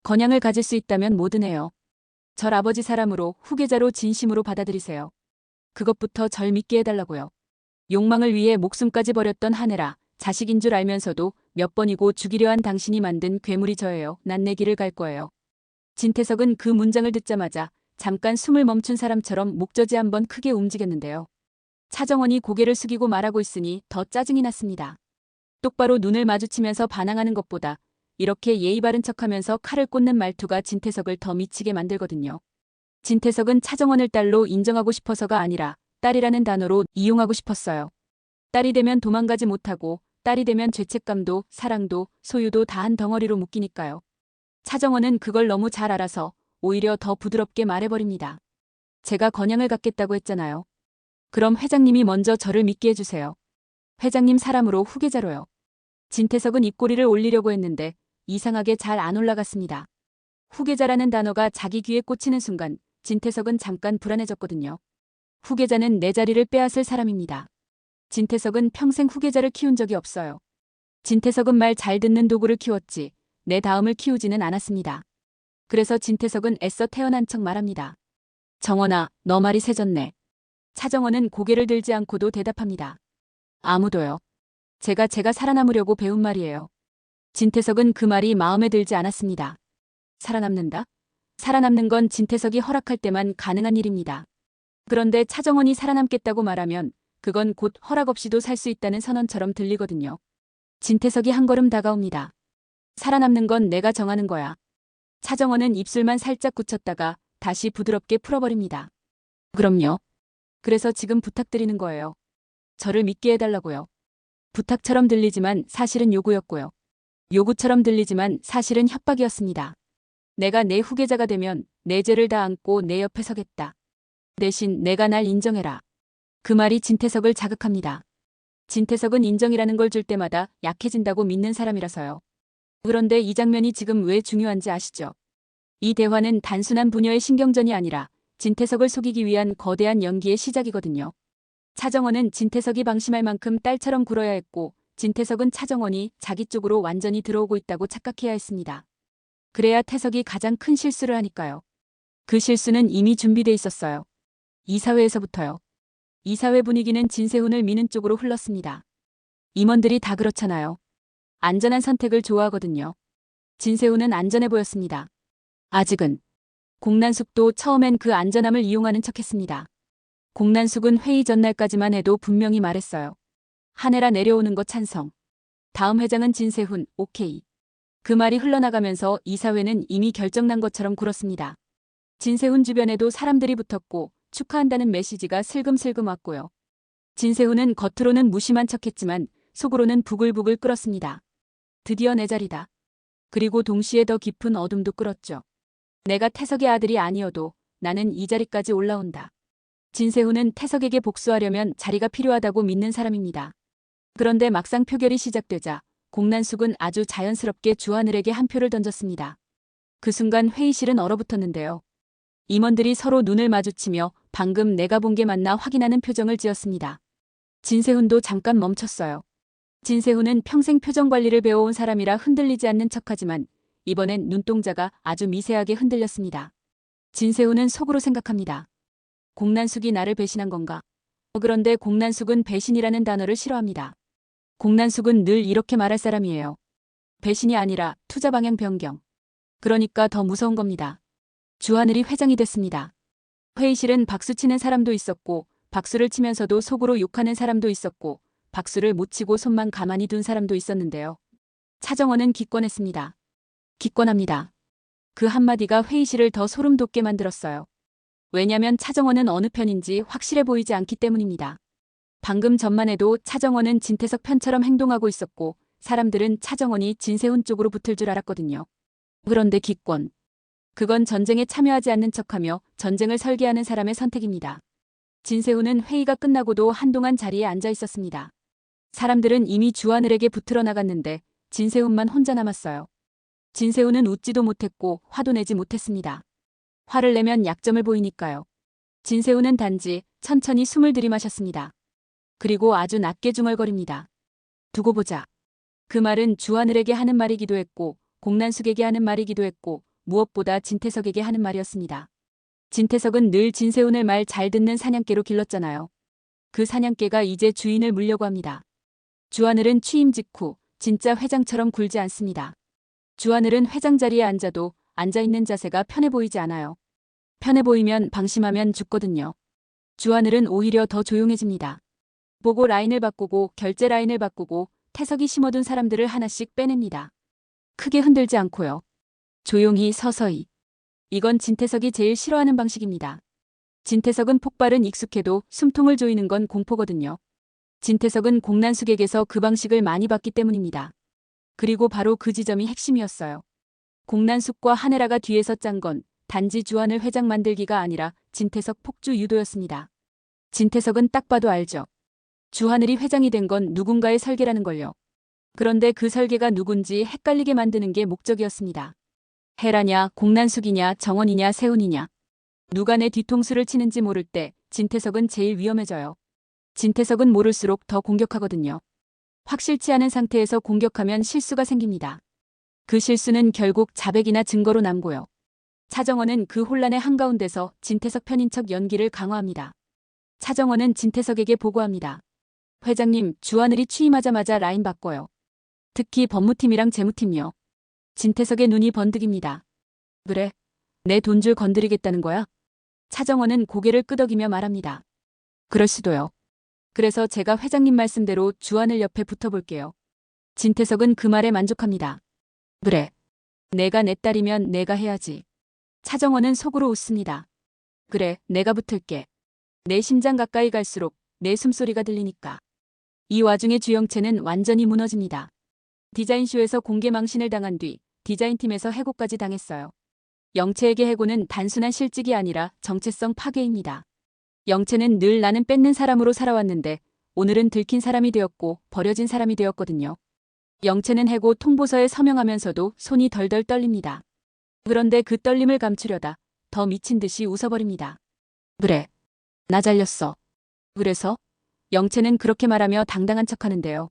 건양을 가질 수 있다면 뭐든 해요. 절 아버지 사람으로 후계자로 진심으로 받아들이세요. 그것부터 절 믿게 해달라고요. 욕망을 위해 목숨까지 버렸던 하늘아, 자식인 줄 알면서도 몇 번이고 죽이려 한 당신이 만든 괴물이 저예요. 난 내 길을 갈 거예요. 진태석은 그 문장을 듣자마자 잠깐 숨을 멈춘 사람처럼 목젖이 한번 크게 움직였는데요. 차정원이 고개를 숙이고 말하고 있으니 더 짜증이 났습니다. 똑바로 눈을 마주치면서 반항하는 것보다 이렇게 예의 바른 척하면서 칼을 꽂는 말투가 진태석을 더 미치게 만들거든요. 진태석은 차정원을 딸로 인정하고 싶어서가 아니라 딸이라는 단어로 이용하고 싶었어요. 딸이 되면 도망가지 못하고 딸이 되면 죄책감도 사랑도 소유도 다 한 덩어리로 묶이니까요. 차정원은 그걸 너무 잘 알아서 오히려 더 부드럽게 말해버립니다. 제가 건양을 갖겠다고 했잖아요. 그럼 회장님이 먼저 저를 믿게 해주세요. 회장님 사람으로 후계자로요. 진태석은 입꼬리를 올리려고 했는데 이상하게 잘 안 올라갔습니다. 후계자라는 단어가 자기 귀에 꽂히는 순간 진태석은 잠깐 불안해졌거든요. 후계자는 내 자리를 빼앗을 사람입니다. 진태석은 평생 후계자를 키운 적이 없어요. 진태석은 말 잘 듣는 도구를 키웠지 내 다음을 키우지는 않았습니다. 그래서 진태석은 애써 태어난 척 말합니다. 정원아, 너 말이 세졌네. 차정원은 고개를 들지 않고도 대답합니다. 아무도요. 제가 살아남으려고 배운 말이에요. 진태석은 그 말이 마음에 들지 않았습니다. 살아남는다? 살아남는 건 진태석이 허락할 때만 가능한 일입니다. 그런데 차정원이 살아남겠다고 말하면 그건 곧 허락 없이도 살 수 있다는 선언처럼 들리거든요. 진태석이 한 걸음 다가옵니다. 살아남는 건 내가 정하는 거야. 차정원은 입술만 살짝 굳혔다가 다시 부드럽게 풀어버립니다. 그럼요. 그래서 지금 부탁드리는 거예요. 저를 믿게 해달라고요. 부탁처럼 들리지만 사실은 요구였고요. 요구처럼 들리지만 사실은 협박이었습니다. 내가 내 후계자가 되면 내 죄를 다 안고 내 옆에 서겠다. 대신 내가 날 인정해라. 그 말이 진태석을 자극합니다. 진태석은 인정이라는 걸 줄 때마다 약해진다고 믿는 사람이라서요. 그런데 이 장면이 지금 왜 중요한지 아시죠? 이 대화는 단순한 부녀의 신경전이 아니라 진태석을 속이기 위한 거대한 연기의 시작이거든요. 차정원은 진태석이 방심할 만큼 딸처럼 굴어야 했고 진태석은 차정원이 자기 쪽으로 완전히 들어오고 있다고 착각해야 했습니다. 그래야 태석이 가장 큰 실수를 하니까요. 그 실수는 이미 준비돼 있었어요. 이사회에서부터요. 이사회 분위기는 진세훈을 미는 쪽으로 흘렀습니다. 임원들이 다 그렇잖아요. 안전한 선택을 좋아하거든요. 진세훈은 안전해 보였습니다. 아직은. 공난숙도 처음엔 그 안전함을 이용하는 척했습니다. 공난숙은 회의 전날까지만 해도 분명히 말했어요. 하늘아 내려오는 거 찬성. 다음 회장은 진세훈, 오케이. 그 말이 흘러나가면서 이사회는 이미 결정난 것처럼 굴었습니다. 진세훈 주변에도 사람들이 붙었고 축하한다는 메시지가 슬금슬금 왔고요. 진세훈은 겉으로는 무심한 척했지만 속으로는 부글부글 끓었습니다. 드디어 내 자리다. 그리고 동시에 더 깊은 어둠도 끓었죠. 내가 태석의 아들이 아니어도 나는 이 자리까지 올라온다. 진세훈은 태석에게 복수하려면 자리가 필요하다고 믿는 사람입니다. 그런데 막상 표결이 시작되자 공난숙은 아주 자연스럽게 주하늘에게 한 표를 던졌습니다. 그 순간 회의실은 얼어붙었는데요. 임원들이 서로 눈을 마주치며 방금 내가 본 게 맞나 확인하는 표정을 지었습니다. 진세훈도 잠깐 멈췄어요. 진세훈은 평생 표정 관리를 배워온 사람이라 흔들리지 않는 척하지만 이번엔 눈동자가 아주 미세하게 흔들렸습니다. 진세훈은 속으로 생각합니다. 공난숙이 나를 배신한 건가? 그런데 공난숙은 배신이라는 단어를 싫어합니다. 공난숙은 늘 이렇게 말할 사람이에요. 배신이 아니라 투자 방향 변경. 그러니까 더 무서운 겁니다. 주하늘이 회장이 됐습니다. 회의실은 박수치는 사람도 있었고 박수를 치면서도 속으로 욕하는 사람도 있었고 박수를 못 치고 손만 가만히 둔 사람도 있었는데요. 차정원은 기권했습니다. 기권합니다. 그 한마디가 회의실을 더 소름 돋게 만들었어요. 왜냐면 차정원은 어느 편인지 확실해 보이지 않기 때문입니다. 방금 전만 해도 차정원은 진태석 편처럼 행동하고 있었고 사람들은 차정원이 진세훈 쪽으로 붙을 줄 알았거든요. 그런데 기권. 그건 전쟁에 참여하지 않는 척하며 전쟁을 설계하는 사람의 선택입니다. 진세훈은 회의가 끝나고도 한동안 자리에 앉아 있었습니다. 사람들은 이미 주하늘에게 붙들어 나갔는데 진세훈만 혼자 남았어요. 진세훈은 웃지도 못했고 화도 내지 못했습니다. 화를 내면 약점을 보이니까요. 진세훈은 단지 천천히 숨을 들이마셨습니다. 그리고 아주 낮게 중얼거립니다. 두고 보자. 그 말은 주하늘에게 하는 말이기도 했고 공난숙에게 하는 말이기도 했고 무엇보다 진태석에게 하는 말이었습니다. 진태석은 늘 진세훈을 말 잘 듣는 사냥개로 길렀잖아요. 그 사냥개가 이제 주인을 물려고 합니다. 주하늘은 취임 직후 진짜 회장처럼 굴지 않습니다. 주하늘은 회장 자리에 앉아도 앉아있는 자세가 편해 보이지 않아요. 편해 보이면 방심하면 죽거든요. 주하늘은 오히려 더 조용해집니다. 보고 라인을 바꾸고 결제 라인을 바꾸고 태석이 심어둔 사람들을 하나씩 빼냅니다. 크게 흔들지 않고요. 조용히 서서히. 이건 진태석이 제일 싫어하는 방식입니다. 진태석은 폭발은 익숙해도 숨통을 조이는 건 공포거든요. 진태석은 공난숙에게서 그 방식을 많이 봤기 때문입니다. 그리고 바로 그 지점이 핵심이었어요. 공난숙과 한혜라가 뒤에서 짠 건 단지 주하늘 회장 만들기가 아니라 진태석 폭주 유도였습니다. 진태석은 딱 봐도 알죠. 주하늘이 회장이 된 건 누군가의 설계라는 걸요. 그런데 그 설계가 누군지 헷갈리게 만드는 게 목적이었습니다. 혜라냐, 공난숙이냐, 정원이냐, 세훈이냐. 누가 내 뒤통수를 치는지 모를 때 진태석은 제일 위험해져요. 진태석은 모를수록 더 공격하거든요. 확실치 않은 상태에서 공격하면 실수가 생깁니다. 그 실수는 결국 자백이나 증거로 남고요. 차정원은 그 혼란의 한가운데서 진태석 편인 척 연기를 강화합니다. 차정원은 진태석에게 보고합니다. 회장님, 주하늘이 취임하자마자 라인 바꿔요. 특히 법무팀이랑 재무팀이요. 진태석의 눈이 번득입니다. 그래? 내 돈줄 건드리겠다는 거야? 차정원은 고개를 끄덕이며 말합니다. 그럴 수도요. 그래서 제가 회장님 말씀대로 주하늘 옆에 붙어볼게요. 진태석은 그 말에 만족합니다. 그래. 내가 내 딸이면 내가 해야지. 차정원은 속으로 웃습니다. 그래, 내가 붙을게. 내 심장 가까이 갈수록 내 숨소리가 들리니까. 이 와중에 주영채는 완전히 무너집니다. 디자인쇼에서 공개 망신을 당한 뒤 디자인팀에서 해고까지 당했어요. 영채에게 해고는 단순한 실직이 아니라 정체성 파괴입니다. 영채는 늘 나는 뺏는 사람으로 살아왔는데 오늘은 들킨 사람이 되었고 버려진 사람이 되었거든요. 영채는 해고 통보서에 서명하면서도 손이 덜덜 떨립니다. 그런데 그 떨림을 감추려다 더 미친 듯이 웃어버립니다. 그래. 나 잘렸어. 그래서? 영채는 그렇게 말하며 당당한 척하는데요.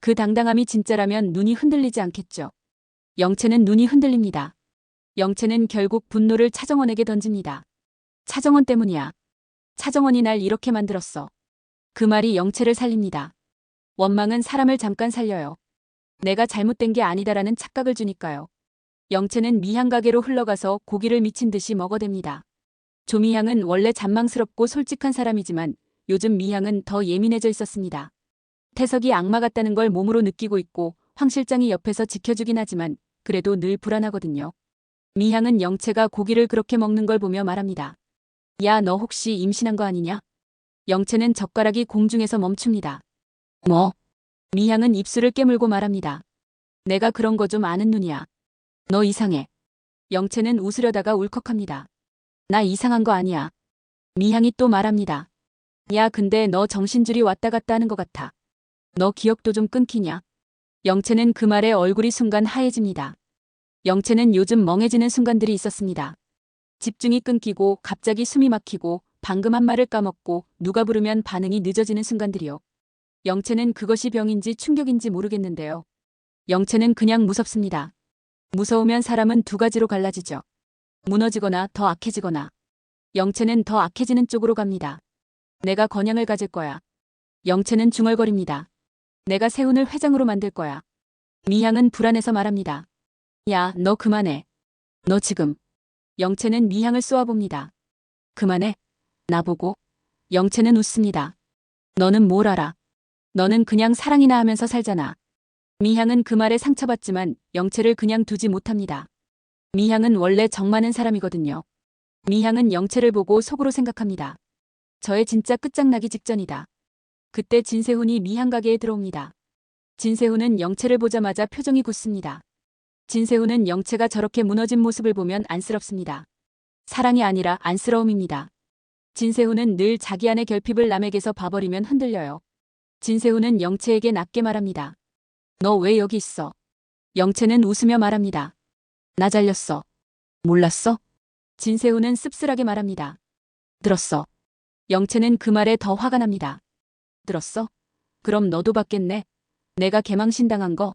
그 당당함이 진짜라면 눈이 흔들리지 않겠죠. 영채는 눈이 흔들립니다. 영채는 결국 분노를 차정원에게 던집니다. 차정원 때문이야. 차정원이 날 이렇게 만들었어. 그 말이 영채를 살립니다. 원망은 사람을 잠깐 살려요. 내가 잘못된 게 아니다라는 착각을 주니까요. 영채는 미향 가게로 흘러가서 고기를 미친 듯이 먹어댑니다. 조미향은 원래 잔망스럽고 솔직한 사람이지만 요즘 미향은 더 예민해져 있었습니다. 태석이 악마 같다는 걸 몸으로 느끼고 있고 황 실장이 옆에서 지켜주긴 하지만 그래도 늘 불안하거든요. 미향은 영채가 고기를 그렇게 먹는 걸 보며 말합니다. 야, 너 혹시 임신한 거 아니냐? 영채는 젓가락이 공중에서 멈춥니다. 뭐? 미향은 입술을 깨물고 말합니다. 내가 그런 거 좀 아는 눈이야. 너 이상해. 영채는 웃으려다가 울컥합니다. 나 이상한 거 아니야. 미향이 또 말합니다. 야, 근데 너 정신줄이 왔다 갔다 하는 것 같아. 너 기억도 좀 끊기냐? 영채는 그 말에 얼굴이 순간 하얘집니다. 영채는 요즘 멍해지는 순간들이 있었습니다. 집중이 끊기고 갑자기 숨이 막히고 방금 한 말을 까먹고 누가 부르면 반응이 늦어지는 순간들이요. 영채는 그것이 병인지 충격인지 모르겠는데요. 영채는 그냥 무섭습니다. 무서우면 사람은 두 가지로 갈라지죠. 무너지거나 더 악해지거나. 영채는 더 악해지는 쪽으로 갑니다. 내가 건양을 가질 거야. 영채는 중얼거립니다. 내가 세훈을 회장으로 만들 거야. 미향은 불안해서 말합니다. 야, 너 그만해. 너 지금. 영채는 미향을 쏘아봅니다. 그만해. 나보고. 영채는 웃습니다. 너는 뭘 알아? 너는 그냥 사랑이나 하면서 살잖아. 미향은 그 말에 상처받지만 영채를 그냥 두지 못합니다. 미향은 원래 정 많은 사람이거든요. 미향은 영채를 보고 속으로 생각합니다. 저의 진짜 끝장나기 직전이다. 그때 진세훈이 미향 가게에 들어옵니다. 진세훈은 영채를 보자마자 표정이 굳습니다. 진세훈은 영채가 저렇게 무너진 모습을 보면 안쓰럽습니다. 사랑이 아니라 안쓰러움입니다. 진세훈은 늘 자기 안의 결핍을 남에게서 봐버리면 흔들려요. 진세훈은 영채에게 낮게 말합니다. 너 왜 여기 있어? 영채는 웃으며 말합니다. 나 잘렸어. 몰랐어? 진세훈은 씁쓸하게 말합니다. 들었어. 영채는 그 말에 더 화가 납니다. 들었어? 그럼 너도 받겠네. 내가 개망신 당한 거.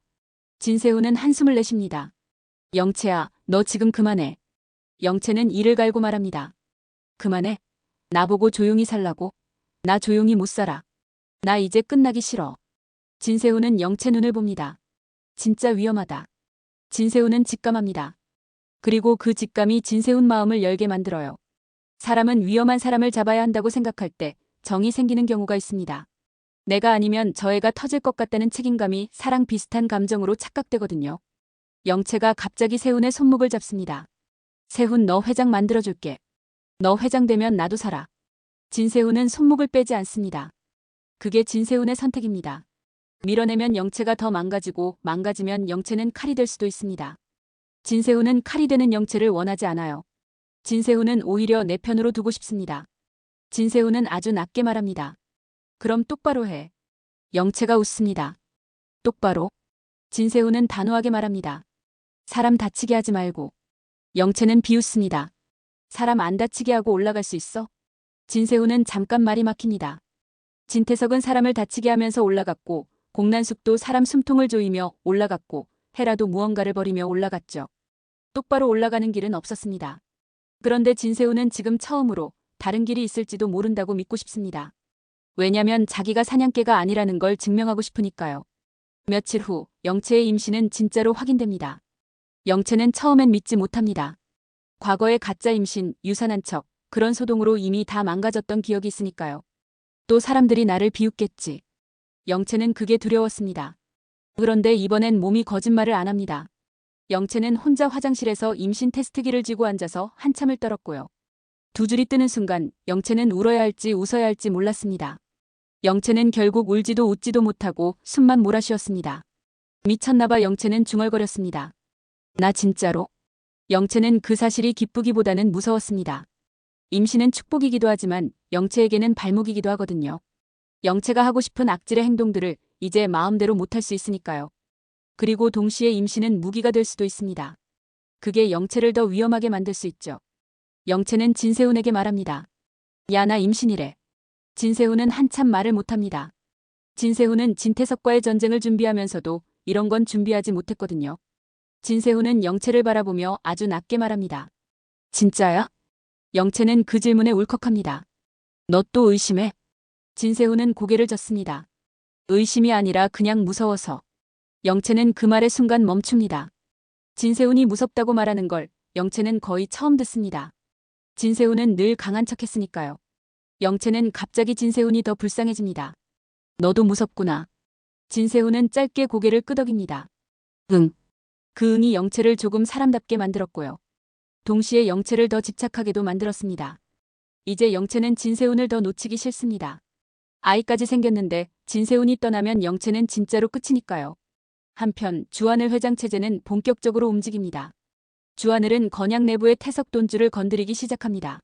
진세훈은 한숨을 내쉽니다. 영채야, 너 지금 그만해. 영채는 이를 갈고 말합니다. 그만해. 나보고 조용히 살라고? 나 조용히 못 살아. 나 이제 끝나기 싫어. 진세훈은 영채 눈을 봅니다. 진짜 위험하다. 진세훈은 직감합니다. 그리고 그 직감이 진세훈 마음을 열게 만들어요. 사람은 위험한 사람을 잡아야 한다고 생각할 때 정이 생기는 경우가 있습니다. 내가 아니면 저 애가 터질 것 같다는 책임감이 사랑 비슷한 감정으로 착각되거든요. 영채가 갑자기 세훈의 손목을 잡습니다. 세훈, 너 회장 만들어줄게. 너 회장 되면 나도 살아. 진세훈은 손목을 빼지 않습니다. 그게 진세훈의 선택입니다. 밀어내면 영채가 더 망가지고 망가지면 영채는 칼이 될 수도 있습니다. 진세훈은 칼이 되는 영채를 원하지 않아요. 진세훈은 오히려 내 편으로 두고 싶습니다. 진세훈은 아주 낮게 말합니다. 그럼 똑바로 해. 영채가 웃습니다. 똑바로? 진세훈은 단호하게 말합니다. 사람 다치게 하지 말고. 영채는 비웃습니다. 사람 안 다치게 하고 올라갈 수 있어? 진세훈은 잠깐 말이 막힙니다. 진태석은 사람을 다치게 하면서 올라갔고 공난숙도 사람 숨통을 조이며 올라갔고 헤라도 무언가를 벌이며 올라갔죠. 똑바로 올라가는 길은 없었습니다. 그런데 진세훈은 지금 처음으로 다른 길이 있을지도 모른다고 믿고 싶습니다. 왜냐면 자기가 사냥개가 아니라는 걸 증명하고 싶으니까요. 며칠 후 영채의 임신은 진짜로 확인됩니다. 영채는 처음엔 믿지 못합니다. 과거의 가짜 임신, 유산한 척, 그런 소동으로 이미 다 망가졌던 기억이 있으니까요. 또 사람들이 나를 비웃겠지. 영채는 그게 두려웠습니다. 그런데 이번엔 몸이 거짓말을 안 합니다. 영채는 혼자 화장실에서 임신 테스트기를 쥐고 앉아서 한참을 떨었고요. 두 줄이 뜨는 순간 영채는 울어야 할지 웃어야 할지 몰랐습니다. 영채는 결국 울지도 웃지도 못하고 숨만 몰아쉬었습니다. 미쳤나봐. 영채는 중얼거렸습니다. 나 진짜로? 영채는 그 사실이 기쁘기보다는 무서웠습니다. 임신은 축복이기도 하지만 영채에게는 발목이기도 하거든요. 영채가 하고 싶은 악질의 행동들을 이제 마음대로 못할 수 있으니까요. 그리고 동시에 임신은 무기가 될 수도 있습니다. 그게 영채를 더 위험하게 만들 수 있죠. 영채는 진세훈에게 말합니다. 야, 나 임신이래. 진세훈은 한참 말을 못합니다. 진세훈은 진태석과의 전쟁을 준비하면서도 이런 건 준비하지 못했거든요. 진세훈은 영채를 바라보며 아주 낮게 말합니다. 진짜야? 영채는 그 질문에 울컥합니다. 너 또 의심해? 진세훈은 고개를 젓습니다. 의심이 아니라 그냥 무서워서. 영채는 그 말의 순간 멈춥니다. 진세훈이 무섭다고 말하는 걸 영채는 거의 처음 듣습니다. 진세훈은 늘 강한 척했으니까요. 영채는 갑자기 진세훈이 더 불쌍해집니다. 너도 무섭구나. 진세훈은 짧게 고개를 끄덕입니다. 응. 그 응이 영채를 조금 사람답게 만들었고요. 동시에 영채를 더 집착하게도 만들었습니다. 이제 영채는 진세훈을 더 놓치기 싫습니다. 아이까지 생겼는데 진세훈이 떠나면 영채는 진짜로 끝이니까요. 한편 주하늘 회장 체제는 본격적으로 움직입니다. 주하늘은 건양 내부의 태석 돈주를 건드리기 시작합니다.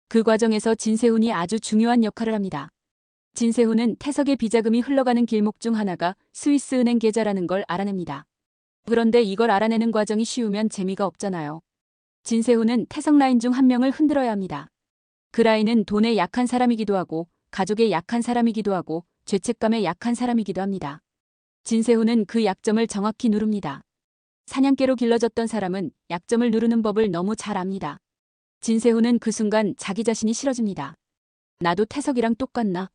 그 과정에서 진세훈이 아주 중요한 역할을 합니다. 진세훈은 태석의 비자금이 흘러가는 길목 중 하나가 스위스은행 계좌라는 걸 알아냅니다. 그런데 이걸 알아내는 과정이 쉬우면 재미가 없잖아요. 진세훈은 태석 라인 중 한 명을 흔들어야 합니다. 그 라인은 돈에 약한 사람이기도 하고 가족에 약한 사람이기도 하고 죄책감에 약한 사람이기도 합니다. 진세훈은 그 약점을 정확히 누릅니다. 사냥개로 길러졌던 사람은 약점을 누르는 법을 너무 잘 압니다. 진세훈은 그 순간 자기 자신이 싫어집니다. 나도 태석이랑 똑같나?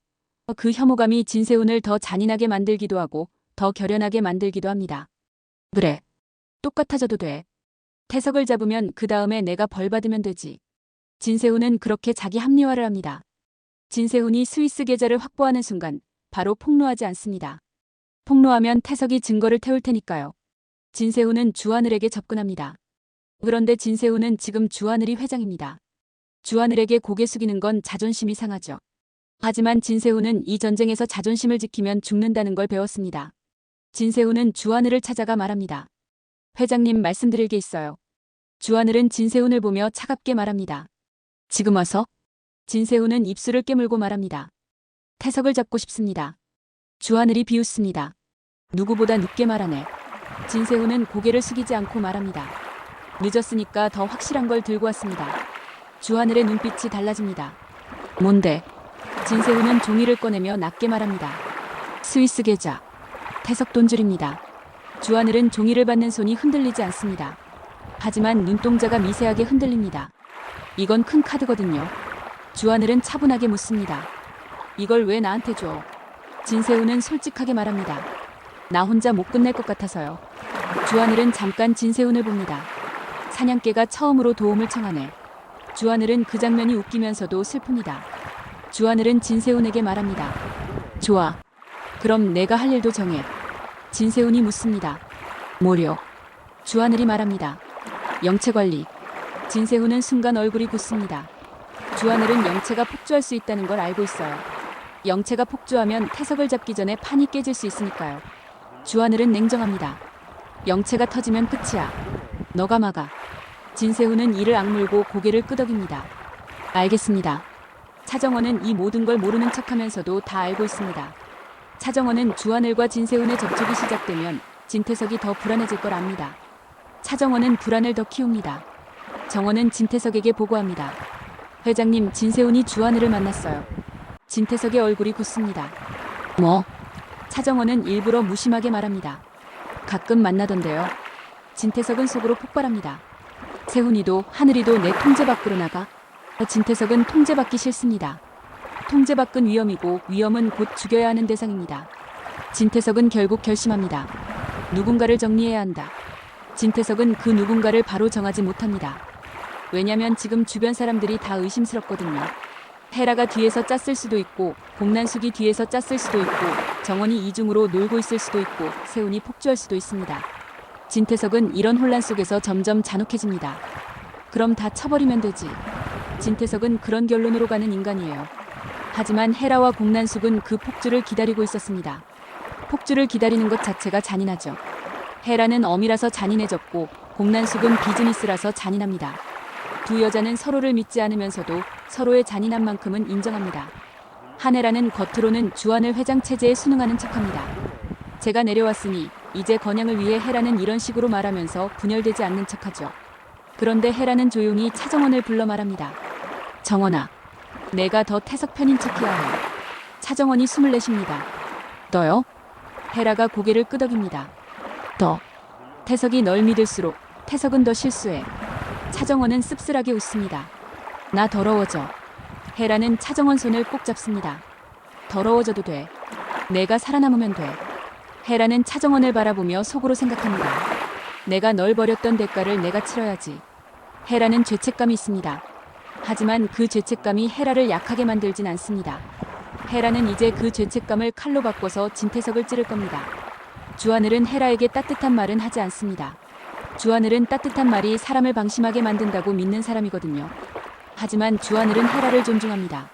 그 혐오감이 진세훈을 더 잔인하게 만들기도 하고 더 결연하게 만들기도 합니다. 그래. 똑같아져도 돼. 태석을 잡으면 그 다음에 내가 벌 받으면 되지. 진세훈은 그렇게 자기 합리화를 합니다. 진세훈이 스위스 계좌를 확보하는 순간 바로 폭로하지 않습니다. 폭로하면 태석이 증거를 태울 테니까요. 진세훈은 주하늘에게 접근합니다. 그런데 진세훈은 지금 주하늘이 회장입니다. 주하늘에게 고개 숙이는 건 자존심이 상하죠. 하지만 진세훈은 이 전쟁에서 자존심을 지키면 죽는다는 걸 배웠습니다. 진세훈은 주하늘을 찾아가 말합니다. 회장님, 말씀드릴 게 있어요. 주하늘은 진세훈을 보며 차갑게 말합니다. 지금 와서? 진세훈은 입술을 깨물고 말합니다. 태석을 잡고 싶습니다. 주하늘이 비웃습니다. 누구보다 늦게 말하네. 진세훈은 고개를 숙이지 않고 말합니다. 늦었으니까 더 확실한 걸 들고 왔습니다. 주하늘의 눈빛이 달라집니다. 뭔데? 진세훈은 종이를 꺼내며 낮게 말합니다. 스위스 계좌. 태석 돈줄입니다. 주하늘은 종이를 받는 손이 흔들리지 않습니다. 하지만 눈동자가 미세하게 흔들립니다. 이건 큰 카드거든요. 주하늘은 차분하게 묻습니다. 이걸 왜 나한테 줘? 진세훈은 솔직하게 말합니다. 나 혼자 못 끝낼 것 같아서요. 주하늘은 잠깐 진세훈을 봅니다. 사냥개가 처음으로 도움을 청하네. 주하늘은 그 장면이 웃기면서도 슬픕니다. 주하늘은 진세훈에게 말합니다. 좋아. 그럼 내가 할 일도 정해. 진세훈이 묻습니다. 뭐려? 주하늘이 말합니다. 영체관리. 진세훈은 순간 얼굴이 굳습니다. 주하늘은 영체가 폭주할 수 있다는 걸 알고 있어요. 영체가 폭주하면 태석을 잡기 전에 판이 깨질 수 있으니까요. 주하늘은 냉정합니다. 영체가 터지면 끝이야. 너가 막아. 진세훈은 이를 악물고 고개를 끄덕입니다. 알겠습니다. 차정원은 이 모든 걸 모르는 척하면서도 다 알고 있습니다. 차정원은 주하늘과 진세훈의 접촉이 시작되면 진태석이 더 불안해질 걸 압니다. 차정원은 불안을 더 키웁니다. 정원은 진태석에게 보고합니다. 회장님, 진세훈이 주하늘을 만났어요. 진태석의 얼굴이 굳습니다. 뭐? 차정원은 일부러 무심하게 말합니다. 가끔 만나던데요. 진태석은 속으로 폭발합니다. 세훈이도 하늘이도 내 통제 밖으로 나가? 진태석은 통제받기 싫습니다. 통제 밖은 위험이고 위험은 곧 죽여야 하는 대상입니다. 진태석은 결국 결심합니다. 누군가를 정리해야 한다. 진태석은 그 누군가를 바로 정하지 못합니다. 왜냐면 지금 주변 사람들이 다 의심스럽거든요. 헤라가 뒤에서 짰을 수도 있고 공난숙이 뒤에서 짰을 수도 있고 정원이 이중으로 놀고 있을 수도 있고 세훈이 폭주할 수도 있습니다. 진태석은 이런 혼란 속에서 점점 잔혹해집니다. 그럼 다 쳐버리면 되지. 진태석은 그런 결론으로 가는 인간이에요. 하지만 헤라와 공난숙은 그 폭주를 기다리고 있었습니다. 폭주를 기다리는 것 자체가 잔인하죠. 헤라는 어미라서 잔인해졌고 공난숙은 비즈니스라서 잔인합니다. 두 여자는 서로를 믿지 않으면서도 서로의 잔인한 만큼은 인정합니다. 한혜라는 겉으로는 주하늘 회장 체제에 순응하는 척합니다. 제가 내려왔으니 이제 건양을 위해 헤라는 이런 식으로 말하면서 분열되지 않는 척하죠. 그런데 헤라는 조용히 차정원을 불러 말합니다. 정원아, 내가 더 태석 편인 척해야 해. 차정원이 숨을 내쉽니다. 너요? 헤라가 고개를 끄덕입니다. 너. 태석이 널 믿을수록 태석은 더 실수해. 차정원은 씁쓸하게 웃습니다. 나 더러워져. 헤라는 차정원 손을 꼭 잡습니다. 더러워져도 돼. 내가 살아남으면 돼. 헤라는 차정원을 바라보며 속으로 생각합니다. 내가 널 버렸던 대가를 내가 치러야지. 헤라는 죄책감이 있습니다. 하지만 그 죄책감이 헤라를 약하게 만들진 않습니다. 헤라는 이제 그 죄책감을 칼로 바꿔서 진태석을 찌를 겁니다. 주하늘은 헤라에게 따뜻한 말은 하지 않습니다. 주하늘은 따뜻한 말이 사람을 방심하게 만든다고 믿는 사람이거든요. 하지만 주하늘은 헤라를 존중합니다.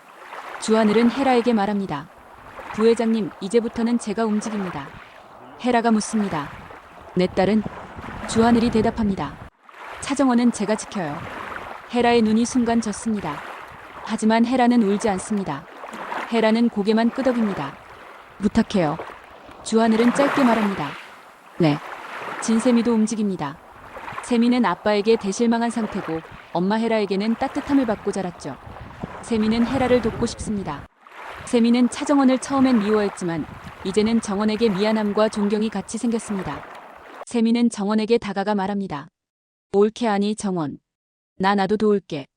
주하늘은 헤라에게 말합니다. 부회장님, 이제부터는 제가 움직입니다. 헤라가 묻습니다. 내 딸은? 주하늘이 대답합니다. 차정원은 제가 지켜요. 헤라의 눈이 순간 졌습니다. 하지만 헤라는 울지 않습니다. 헤라는 고개만 끄덕입니다. 부탁해요. 주하늘은 짧게 말합니다. 네. 진세미도 움직입니다. 세미는 아빠에게 대실망한 상태고 엄마 헤라에게는 따뜻함을 받고 자랐죠. 세미는 헤라를 돕고 싶습니다. 세미는 차정원을 처음엔 미워했지만 이제는 정원에게 미안함과 존경이 같이 생겼습니다. 세미는 정원에게 다가가 말합니다. 옳게 하니 정원. 나도 도울게.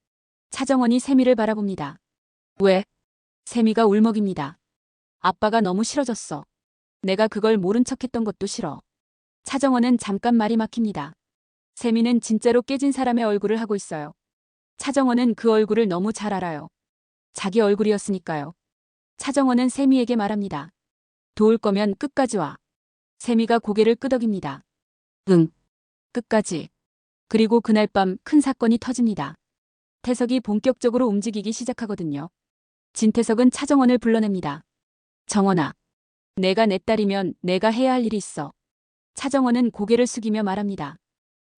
차정원이 세미를 바라봅니다. 왜? 세미가 울먹입니다. 아빠가 너무 싫어졌어. 내가 그걸 모른 척했던 것도 싫어. 차정원은 잠깐 말이 막힙니다. 세미는 진짜로 깨진 사람의 얼굴을 하고 있어요. 차정원은 그 얼굴을 너무 잘 알아요. 자기 얼굴이었으니까요. 차정원은 세미에게 말합니다. 도울 거면 끝까지 와. 세미가 고개를 끄덕입니다. 응. 끝까지. 그리고 그날 밤 큰 사건이 터집니다. 태석이 본격적으로 움직이기 시작하거든요. 진태석은 차정원을 불러냅니다. 정원아. 내가 내 딸이면 내가 해야 할 일이 있어. 차정원은 고개를 숙이며 말합니다.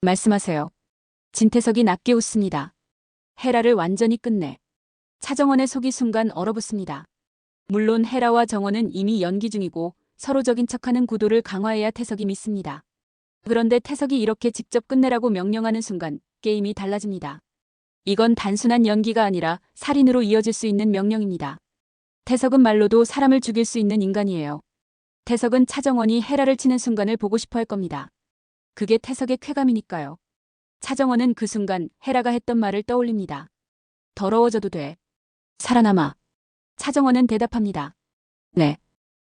말씀하세요. 진태석이 낮게 웃습니다. 헤라를 완전히 끝내. 차정원의 속이 순간 얼어붙습니다. 물론 헤라와 정원은 이미 연기 중이고 서로적인 척하는 구도를 강화해야 태석이 믿습니다. 그런데 태석이 이렇게 직접 끝내라고 명령하는 순간 게임이 달라집니다. 이건 단순한 연기가 아니라 살인으로 이어질 수 있는 명령입니다. 태석은 말로도 사람을 죽일 수 있는 인간이에요. 태석은 차정원이 헤라를 치는 순간을 보고 싶어 할 겁니다. 그게 태석의 쾌감이니까요. 차정원은 그 순간 헤라가 했던 말을 떠올립니다. 더러워져도 돼. 살아남아. 차정원은 대답합니다. 네.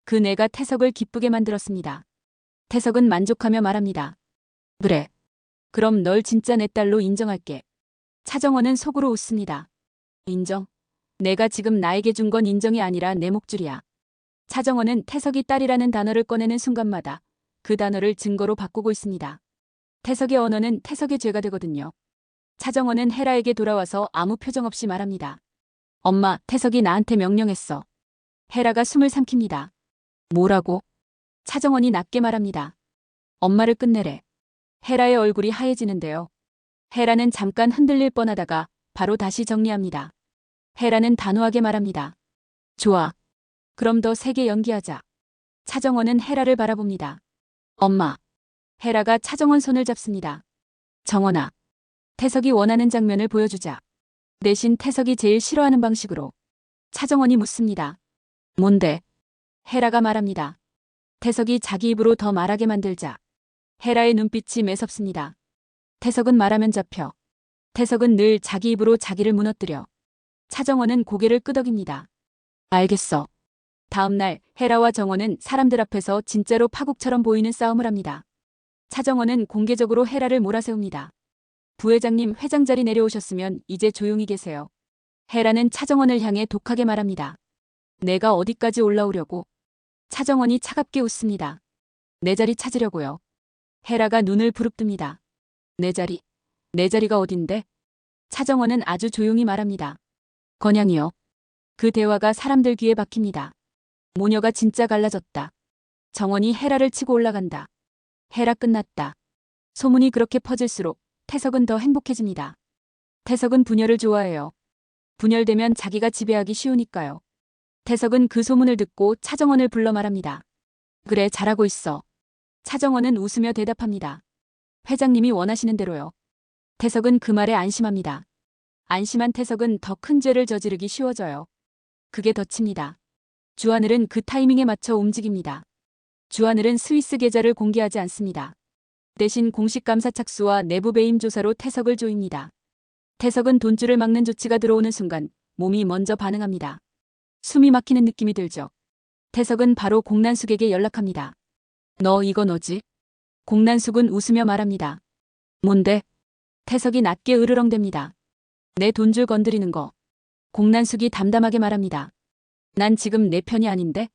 그 내가 태석을 기쁘게 만들었습니다. 태석은 만족하며 말합니다. 그래. 그럼 널 진짜 내 딸로 인정할게. 차정원은 속으로 웃습니다. 인정? 내가 지금 나에게 준 건 인정이 아니라 내 목줄이야. 차정원은 태석이 딸이라는 단어를 꺼내는 순간마다 그 단어를 증거로 바꾸고 있습니다. 태석의 언어는 태석의 죄가 되거든요. 차정원은 헤라에게 돌아와서 아무 표정 없이 말합니다. 엄마, 태석이 나한테 명령했어. 헤라가 숨을 삼킵니다. 뭐라고? 차정원이 낮게 말합니다. 엄마를 끝내래. 헤라의 얼굴이 하얘지는데요. 헤라는 잠깐 흔들릴 뻔하다가 바로 다시 정리합니다. 헤라는 단호하게 말합니다. 좋아. 그럼 더 세게 연기하자. 차정원은 헤라를 바라봅니다. 엄마. 헤라가 차정원 손을 잡습니다. 정원아. 태석이 원하는 장면을 보여주자. 대신 태석이 제일 싫어하는 방식으로. 차정원이 묻습니다. 뭔데? 헤라가 말합니다. 태석이 자기 입으로 더 말하게 만들자. 헤라의 눈빛이 매섭습니다. 태석은 말하면 잡혀. 태석은 늘 자기 입으로 자기를 무너뜨려. 차정원은 고개를 끄덕입니다. 알겠어. 다음 날 헤라와 정원은 사람들 앞에서 진짜로 파국처럼 보이는 싸움을 합니다. 차정원은 공개적으로 헤라를 몰아세웁니다. 부회장님, 회장 자리 내려오셨으면 이제 조용히 계세요. 헤라는 차정원을 향해 독하게 말합니다. 내가 어디까지 올라오려고? 차정원이 차갑게 웃습니다. 내 자리 찾으려고요. 헤라가 눈을 부릅뜹니다. 내 자리? 내 자리가 어딘데? 차정원은 아주 조용히 말합니다. 건양이요. 그 대화가 사람들 귀에 박힙니다. 모녀가 진짜 갈라졌다. 정원이 헤라를 치고 올라간다. 헤라 끝났다. 소문이 그렇게 퍼질수록 태석은 더 행복해집니다. 태석은 분열을 좋아해요. 분열되면 자기가 지배하기 쉬우니까요. 태석은 그 소문을 듣고 차정원을 불러 말합니다. 그래, 잘하고 있어. 차정원은 웃으며 대답합니다. 회장님이 원하시는 대로요. 태석은 그 말에 안심합니다. 안심한 태석은 더 큰 죄를 저지르기 쉬워져요. 그게 덫입니다. 주하늘은 그 타이밍에 맞춰 움직입니다. 주하늘은 스위스 계좌를 공개하지 않습니다. 대신 공식 감사 착수와 내부 배임 조사로 태석을 조입니다. 태석은 돈줄을 막는 조치가 들어오는 순간 몸이 먼저 반응합니다. 숨이 막히는 느낌이 들죠. 태석은 바로 공난숙에게 연락합니다. 너 이거 너지? 공난숙은 웃으며 말합니다. 뭔데? 태석이 낮게 으르렁댑니다. 내 돈줄 건드리는 거. 공난숙이 담담하게 말합니다. 난 지금 내 편이 아닌데?